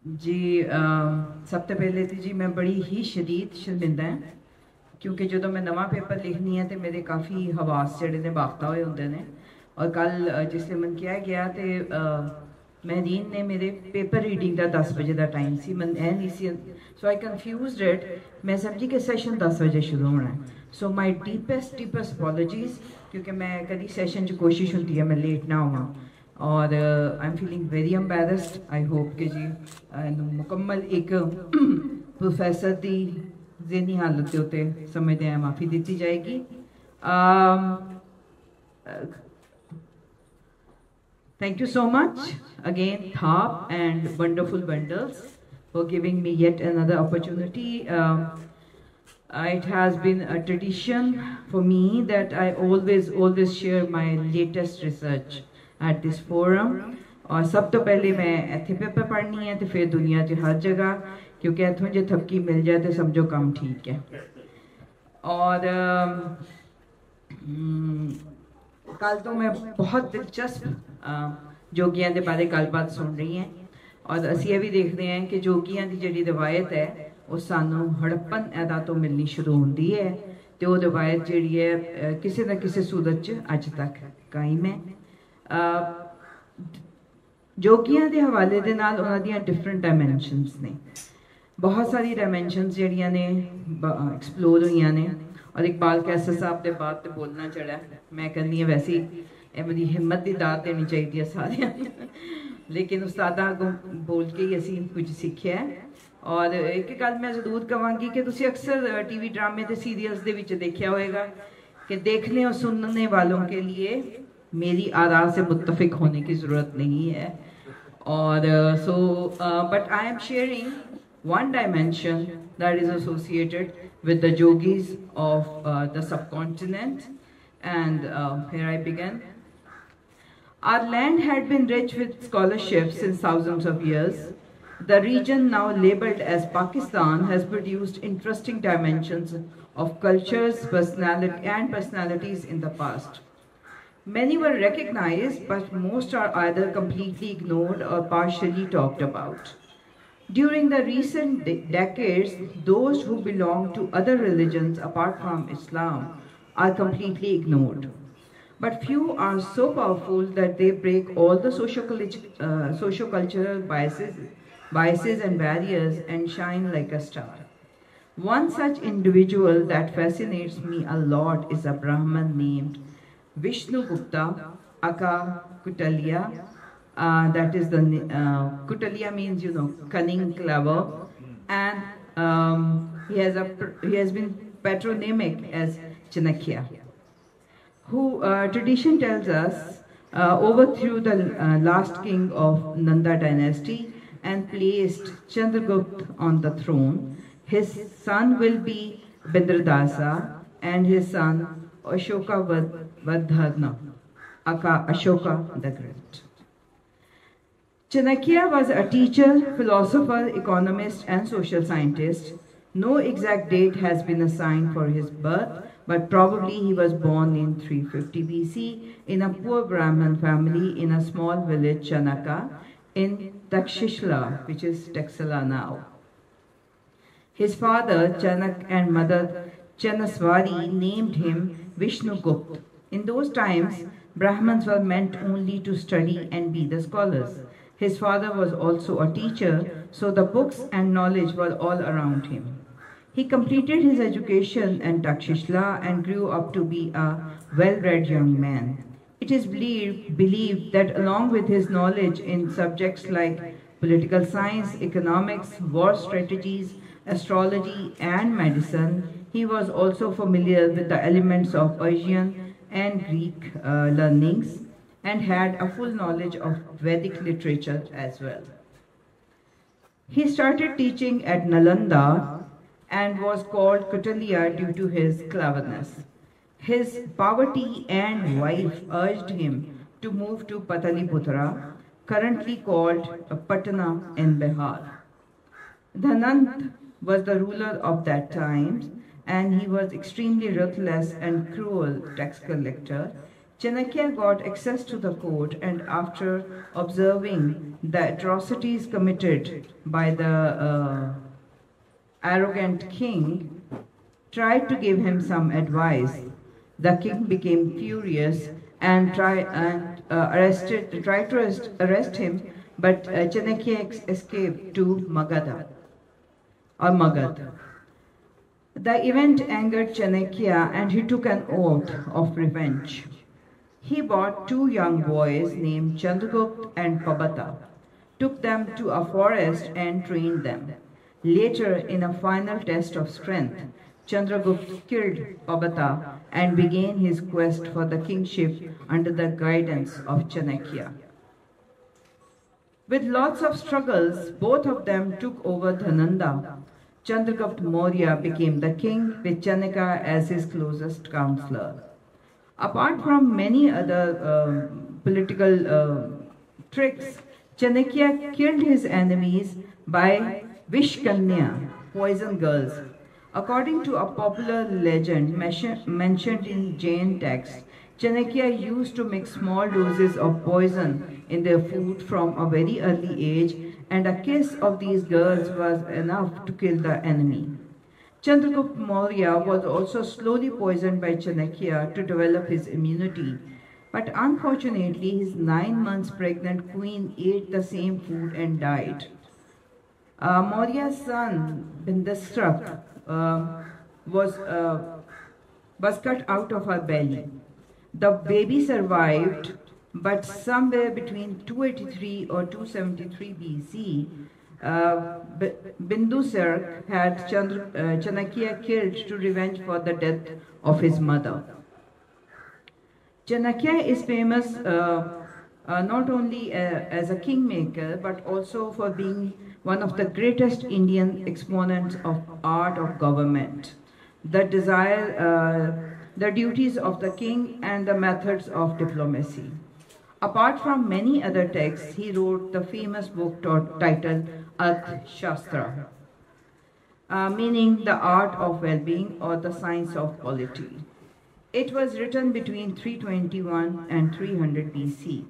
जी सब तो पहले तो जी मैं बड़ी ही शदीद शर्मिंदा है क्योंकि जो मैं नवा पेपर लिखनी है तो मेरे काफ़ी हवास जड़े ने बाख्ता हुए होंगे ने और कल जिसले मन किया गया तो महदीन ने मेरे पेपर रीडिंग का 10 बजे का टाइम सी मन ए नहीं सी सो आई कन्फ्यूज इट मैं समझी कि सैशन 10 बजे शुरू होना है सो माई डीपेस्ट अपॉलॉजीज क्योंकि मैं कभी सैशन च कोशिश होती है मैं लेट ना होवां और I am feeling very embarrassed I hope कि जी मुकम्मल एक प्रोफैसर की जहनी हालत के उत्ते समझते हैं माफ़ी दी जाएगी thank you so much again थाप and wonderful bundles for giving me yet another opportunity. It has been a tradition for me that I always share my latest research at this forum. और सब तो पहले मैं इत्थे paper पढ़नी है तो फिर दुनिया च हर जगह क्योंकि इत्थों जो थपकी मिल जाए तो समझो काम ठीक है और कल तो मैं बहुत दिलचस्प जोगियां के बारे गलबात सुन रही हैं और असी ये भी देखते हैं कि जोगियां की जी रिवायत है वो सानू हड़प्पन एदा तो मिलनी शुरू होती है तो वो रिवायत जी है किसी न किसी सूरत च अज तक कायम है जोगियां के हवाले के नाल उन्हां दियां डिफरेंट डायमेंशनस ने बहुत सारी डायमेंशनस जड़ियां ने एक्सप्लोर हुई ने और इकबाल कैसर साहब के बाद तो बोलना चढ़ा मैं कहनी है वैसे ही मेरी हिम्मत की दात देनी चाहिए सारे लेकिन उस्तादा अगों बोल के ही असी कुछ सीखिया है और एक गल मैं जरूर कहांगी कि तुसी अक्सर टीवी ड्रामे ते सीरियल्स दे विच देखा होएगा कि देखने और सुनने वालों के लिए मेरी आरा से मुत्तफिक होने की ज़रूरत नहीं है और so but I am sharing one dimension that is associated with the yogis of the subcontinent and here I begin. Our land had been rich with scholarship since thousands of years. The region now labeled as Pakistan has produced interesting dimensions of cultures, personalities in the past. Many were recognized, but most are either completely ignored or partially talked about. During the recent decades, those who belong to other religions apart from Islam are completely ignored. But few are so powerful that they break all the socio-cultural biases and barriers and shine like a star. One such individual that fascinates me a lot is a Brahmin named Vishnu Gupta, aka Kutalia. That is the Kutalia means cunning, clever, and he has been patronymic as Chanakya, who tradition tells us overthrew the last king of Nanda dynasty and placed Chandragupta on the throne. His son will be Bindradasa and his son Ashoka Vardhana, aka Ashoka the Great. Chanakya was a teacher, philosopher, economist, and social scientist. No exact date has been assigned for his birth, but probably he was born in 350 BC in a poor Brahmin family in a small village, Chanaka, in Takshishla, which is Taxila now. His father, Chanak, and mother, Chanaswari, named him Vishnu Gupta. In those times, Brahmins were meant only to study and be the scholars. His father was also a teacher, so the books and knowledge were all around him. He completed his education in Takshishla and grew up to be a well-read young man. It is believed that along with his knowledge in subjects like political science, economics, war strategies, astrology, and medicine, he was also familiar with the elements of Persian and Greek learnings and had a full knowledge of Vedic literature as well. He started teaching at Nalanda and was called Kutalia due to his cleverness. His poverty and wife urged him to move to Pataliputra, currently called Patna in Bihar. Dhanant was the ruler of that time and he was extremely ruthless and cruel tax collector. Chanakya got access to the court, and after observing the atrocities committed by the arrogant king, tried to give him some advice. The king became furious and tried to arrest him, but Chanakya escaped to Magad. The event angered Chanakya, and he took an oath of revenge. He bought two young boys named Chandragupta and Pabata, took them to a forest and trained them. Later, in a final test of strength, Chandragupta killed Pabata and began his quest for the kingship under the guidance of Chanakya. With lots of struggles, both of them took over Dhananda. Chandragupta Maurya became the king with Chanakya as his closest counselor. Apart from many other political tricks, Chanakya killed his enemies by Vishkanya, poison girls. According to a popular legend mentioned in Jain texts, Chanakya used to mix small doses of poison in their food from a very early age, and a kiss of these girls was enough to kill the enemy. Chandragupta Maurya was also slowly poisoned by Chanakya to develop his immunity, but unfortunately his 9 months pregnant queen ate the same food and died. Maurya's son Bindusara was cut out of her belly. The baby survived, but somewhere between 283 or 273 BC, Bindusara had Chanakya killed to revenge for the death of his mother. Chanakya is famous not only as a kingmaker, but also for being one of the greatest Indian exponents of art of government, the duties of the king and the methods of diplomacy. Apart from many other texts, he wrote the famous book titled Arthashastra, meaning the art of well-being or the science of polity. It was written between 321 and 300 BC.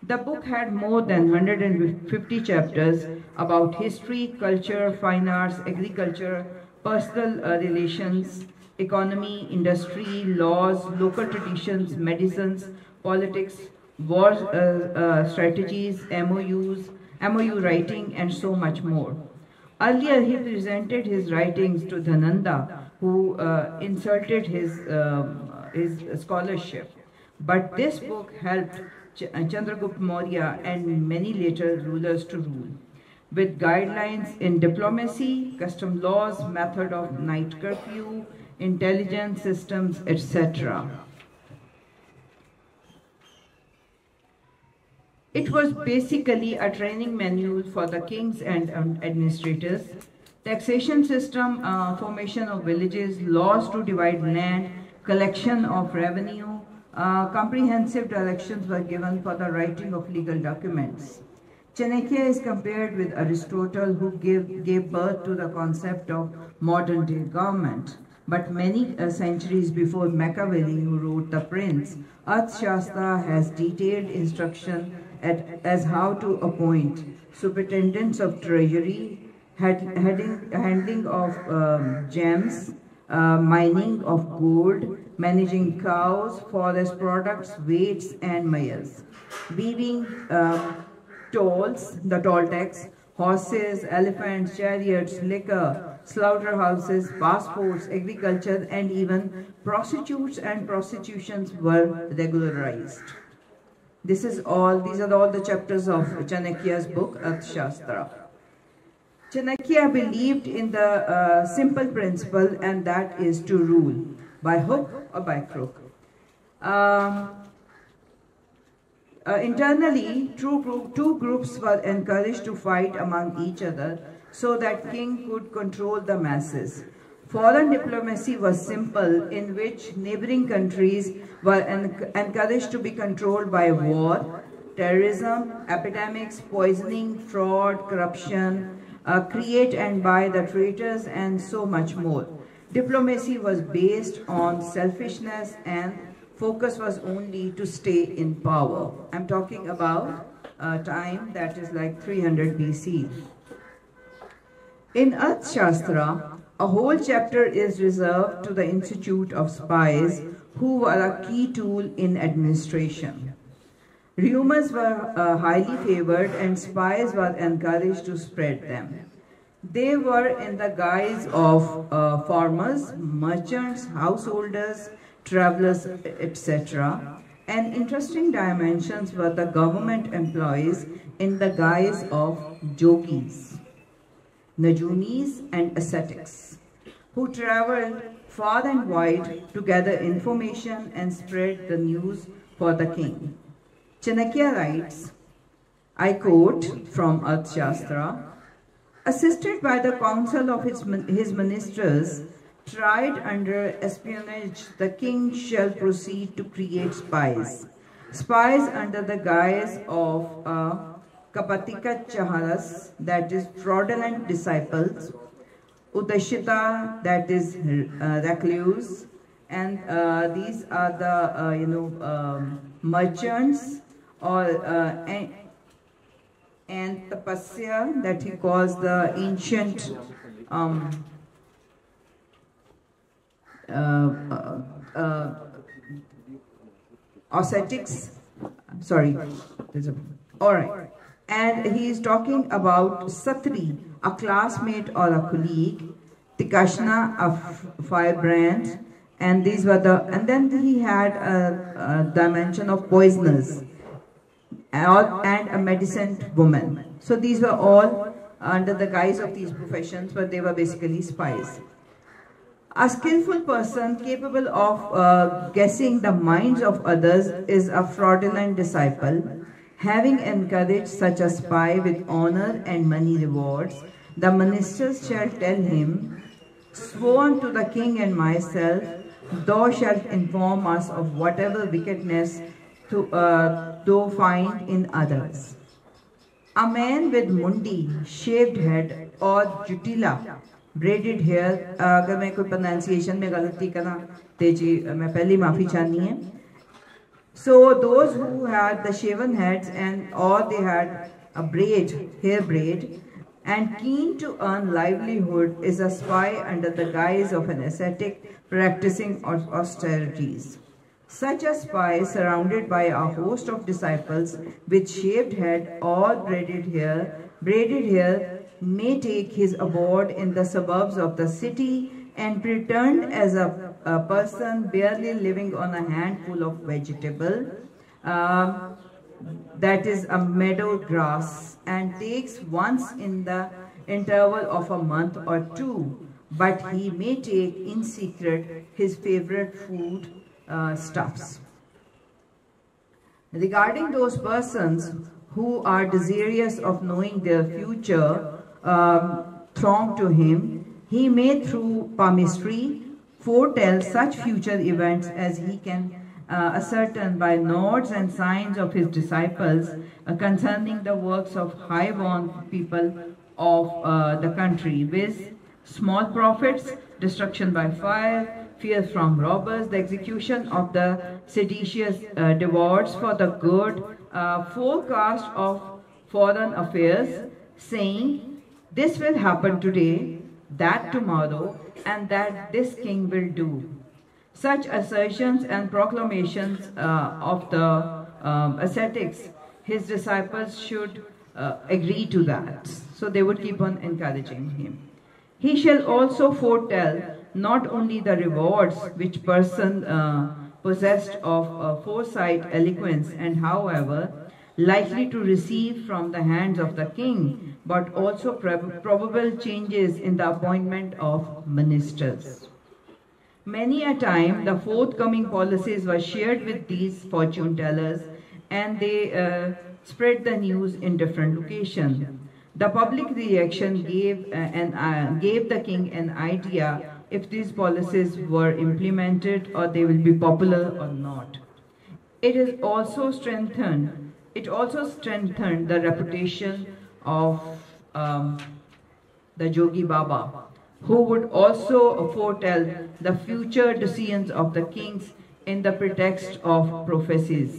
The book had more than 150 chapters about history, culture, fine arts, agriculture, personal relations, economy, industry, laws, local traditions, medicines, politics, war strategies, MOU writing, and so much more. Earlier, he presented his writings to Dhananda, who insulted his scholarship. But this book helped Chandragupta Maurya and many later rulers to rule, with guidelines in diplomacy, custom laws, method of night curfew, intelligence systems, etc. It was basically a training manual for the kings and administrators, taxation system, formation of villages, laws to divide land, collection of revenue, comprehensive directions were given for the writing of legal documents. Chanakya is compared with Aristotle, who gave birth to the concept of modern-day government. But many centuries before Machiavelli, who wrote The Prince, Arthashastra has detailed instruction as how to appoint superintendents of treasury, handling of gems, mining of gold, managing cows, forest products, weights and mayors, weaving tolls, the toll tax, horses, elephants, chariots, liquor, slaughterhouses, passports, agriculture, and even prostitutes and prostitutions were regularized. These are all the chapters of Chanakya's book, Arthashastra. Chanakya believed in the simple principle, and that is to rule by hook or by crook. Internally, two groups were encouraged to fight among each other so that king could control the masses. Foreign diplomacy was simple, in which neighboring countries were encouraged to be controlled by war, terrorism, epidemics, poisoning, fraud, corruption, create and buy the traitors, and so much more. Diplomacy was based on selfishness and focus was only to stay in power. I'm talking about a time that is like 300 BC. In Arthashastra, a whole chapter is reserved to the Institute of Spies, who were a key tool in administration. Rumors were highly favored and spies were encouraged to spread them. They were in the guise of farmers, merchants, householders, travelers, etc. And interesting dimensions were the government employees in the guise of jogis, najunis and ascetics, who traveled far and wide to gather information and spread the news for the king. Chanakya writes, I quote from Arthashastra, assisted by the council of his ministers, tried under espionage, the king shall proceed to create spies. Spies under the guise of Kapatika Chaharas, that is fraudulent disciples, Udashita, that is recluse, and these are the merchants, or and tapasya, that he calls the ancient ascetics. Sorry, all right. And he is talking about Satri, a classmate or a colleague, Tikashna, a firebrand, and these were the, and then he had a dimension of poisoners and a medicine woman. So these were all under the guise of these professions, but they were basically spies. A skillful person capable of guessing the minds of others is a fraudulent disciple. Having encouraged such a spy with honor and money rewards, the ministers shall tell him, sworn to the king and myself, thou shalt inform us of whatever wickedness thou find in others. A man with mundi, shaved head, or jutila, braided hair, अगर मैं कोई pronunciation में गलती करा तेजी मैं पहली माफी चाहनी है. So those who had the shaven heads and or they had a hair braid, and keen to earn livelihood is a spy under the guise of an ascetic practicing austerities. Such a spy, surrounded by a host of disciples with shaved head or braided hair, may take his abode in the suburbs of the city and pretend as a person barely living on a handful of vegetable, that is a meadow grass, and takes once in the interval of a month or two, but he may take in secret his favorite food stuffs. Regarding those persons who are desirous of knowing their future throng to him, he may through palmistry foretell such future events as he can ascertain by nods and signs of his disciples concerning the works of high-born people of the country, with small profits, destruction by fire, fear from robbers, the execution of the seditious rewards for the good, forecast of foreign affairs, saying, this will happen today, that tomorrow, and that this king will do. Such assertions and proclamations of the ascetics, his disciples should agree to that. So they would keep on encouraging him. He shall also foretell not only the rewards which person possessed of foresight, eloquence, and however likely to receive from the hands of the king, but also probable changes in the appointment of ministers. Many a time the forthcoming policies were shared with these fortune tellers, and they spread the news in different locations. The public reaction gave the king an idea if these policies were implemented or they will be popular or not. It also strengthened the reputation of the Jogi Baba, who would also foretell the future decisions of the kings in the pretext of prophecies.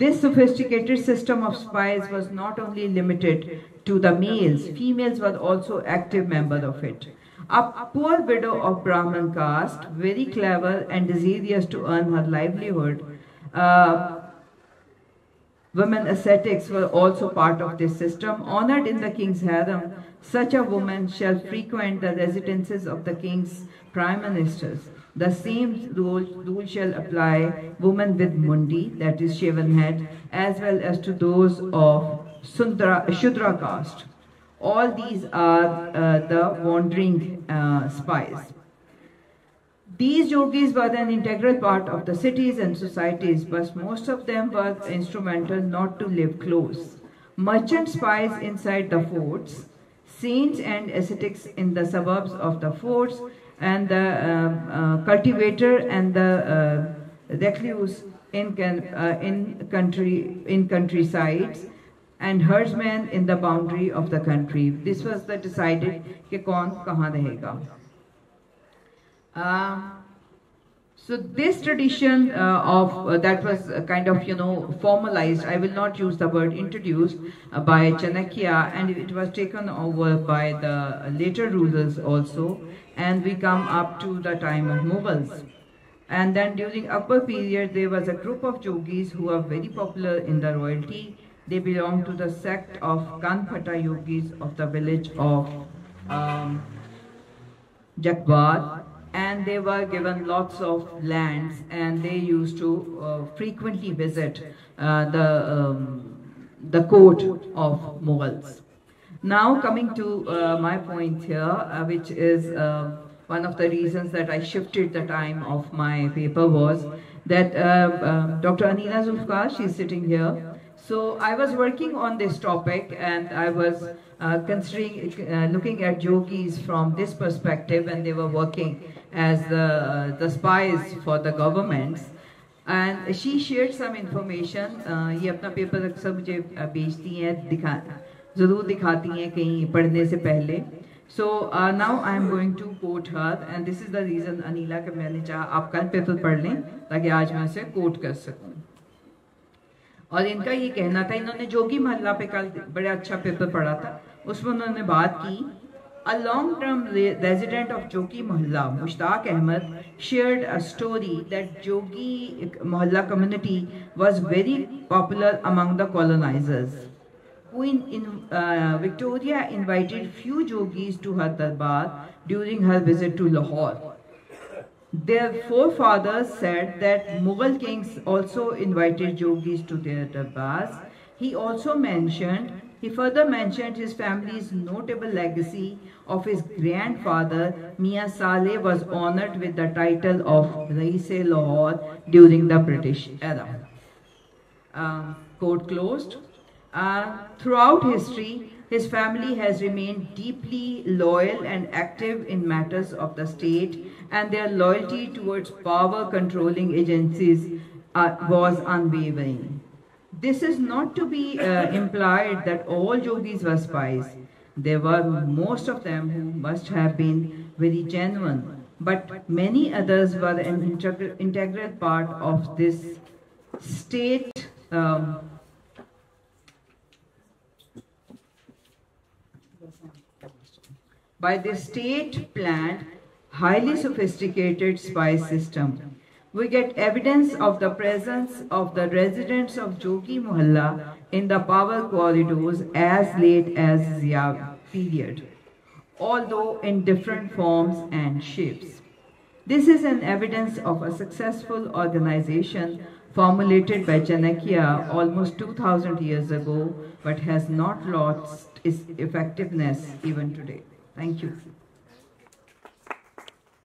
This sophisticated system of spies was not only limited to the males, females were also active members of it. A poor widow of Brahmin caste, very clever and desirous to earn her livelihood, women ascetics were also part of this system. Honored in the king's harem, such a woman shall frequent the residences of the king's prime ministers. The same rule shall apply women with mundi, that is shaven head, as well as to those of Shudra caste. All these are the wandering spies. These yogis were an integral part of the cities and societies, but most of them were instrumental not to live close. Merchant spies inside the forts, saints and ascetics in the suburbs of the forts, and the cultivator and the recluse in countrysides, and herdsmen in the boundary of the country. This was the decided कि कौन कहाँ रहेगा. So this tradition that was kind of formalized. I will not use the word introduced by Chanakya, and it was taken over by the later rulers also. And we come up to the time of Mughals. And then during Akbar period, there was a group of yogis who are very popular in the royalty. They belong to the sect of Kanphata yogis of the village of Jakbar. And they were given lots of lands, and they used to frequently visit the court of Mughals. Now coming to my point here, which is one of the reasons that I shifted the time of my paper, was that Dr. Anila Zulfikar, she's sitting here. So I was working on this topic, and I was considering looking at yogis from this perspective, and they were working as the spies for the governments. And she shared some information. ये अपना paper अक्सर मुझे भेजती हैं, ज़रूर दिखाती हैं कहीं पढ़ने से पहले. So now I am going to quote her, and this is the reason Anila कि मैंने चाहा आप कल पेपर पढ़ लें ताकि आज मैं उसे कोट कर सकूं. और इनका ये कहना था, इन्होंने जोगी महल्ला पे कल बड़ा अच्छा पेपर पढ़ा था, उसमें उन्होंने बात की. A long-term resident of Jogi Mohalla, Mushtaq Ahmed, shared a story that Jogi Mohalla community was very popular among the colonizers. Queen Victoria invited few Jogis to her darbar during her visit to Lahore. Their forefathers said that Mughal kings also invited Jogis to their darbars. He further mentioned his family's notable legacy of his grandfather, Mian Saleh, was honored with the title of Rais-e-Lahore during the British era. Quote closed. Throughout history, his family has remained deeply loyal and active in matters of the state, and their loyalty towards power-controlling agencies was unwavering. This is not to be implied that all yogis were spies. There were most of them who must have been very genuine, but many others were an integral part of this state by the state-planned, highly sophisticated spy system. We get evidence of the presence of the residents of Jogi Mohalla in the power corridors as late as Zia period, although in different forms and shapes. This is an evidence of a successful organization formulated by Chanakya almost 2000 years ago, but has not lost its effectiveness even today. Thank you.